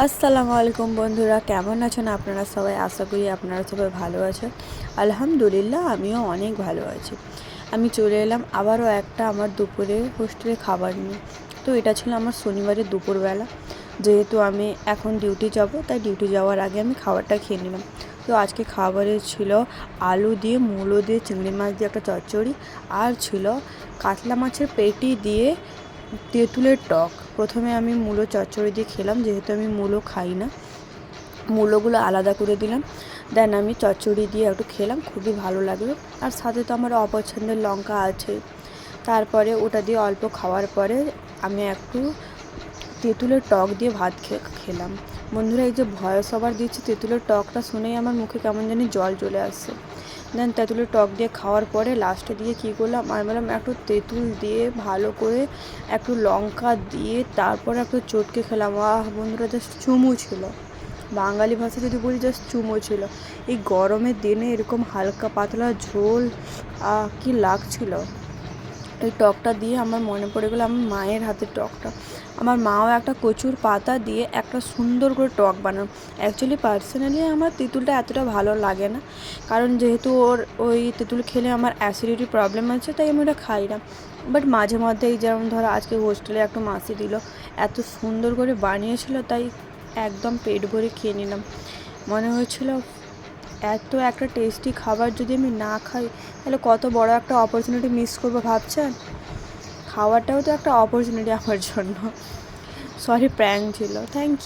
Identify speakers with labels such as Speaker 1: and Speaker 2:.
Speaker 1: আসসালামু আলাইকুম বন্ধুরা, কেমন আছেন আপনারা সবাই? আশা করি আপনারা সবাই ভালো আছেন। আলহামদুলিল্লাহ, আমিও অনেক ভালো আছি। আমি চলে এলাম আবারও একটা আমার দুপুরে হোস্টেলে খাবার নিয়ে। তো এটা ছিল আমার শনিবারের দুপুরবেলা। যেহেতু আমি এখন ডিউটি যাব, তাই ডিউটি যাওয়ার আগে আমি খাবারটা খেয়ে নিলাম। তো আজকে খাবারে ছিল আলু দিয়ে, মূলো দিয়ে, চিংড়ি মাছ দিয়ে একটা চচ্চড়ি, আর ছিল কাতলা মাছের পেটি দিয়ে তেঁতুলের টক। প্রথমে আমি মূলো চচ্চড়ি দিয়ে খেলাম, যেহেতু আমি মূলো খাই না। মূলোগুলো আলাদা করে দিলাম, দেন আমি চচ্চড়ি দিয়ে একটু খেলাম, খুবই ভালো লাগলো। আর সাথে তো আমার অপছন্দের লঙ্কা আছে। তারপরে ওটা দিয়ে অল্প খাওয়ার পরে আমি একটু তেঁতুলের টক দিয়ে ভাত খেলাম। বন্ধুরা, এই যে ভয়েস ওভার দিচ্ছি, তেঁতুলের টকটা শুনেই আমার মুখে কেমন জানি জল চলে আসছে। দেন তেঁতুলের টক দিয়ে খাওয়ার পরে লাস্টে দিয়ে কী করলাম, আমি বললাম একটু তেঁতুল দিয়ে ভালো করে একটু লঙ্কা দিয়ে তারপরে একটু চটকে খেলাম। বন্ধুরা, জাস্ট চুমু ছিল। বাঙালি ভাষা যদি বলি, জাস্ট চুমো ছিল। এই গরমের দিনে এরকম হালকা পাতলা ঝোল কি লাগছিল। এই টকটা দিয়ে আমার মনে পড়ে গেলো আমার মায়ের হাতের টকটা। আমার মাও একটা কচুর পাতা দিয়ে একটা সুন্দর করে টক বানানো। অ্যাকচুয়ালি পার্সোনালি আমার তেঁতুলটা এতটা ভালো লাগে না, কারণ যেহেতু ওই তেঁতুল খেলে আমার অ্যাসিডিটি প্রবলেম আছে, তাই আমি ওটা খাই না। বাট মাঝে মধ্যেই, যেমন ধরো আজকে হোস্টেলে একটা মাসি দিল, এত সুন্দর করে বানিয়েছিল, তাই একদম পেট ভরে খেয়ে নিলাম। মনে হয়েছিল এত একটা টেস্টি খাবার যদি আমি না খাই, তাহলে কত বড় একটা অপরচুনিটি মিস করবো ভাবছেন? খাওয়াটাও তো একটা অপরচুনিটি আমার জন্য। সরি, প্র্যাঙ্ক ছিল। Thank you.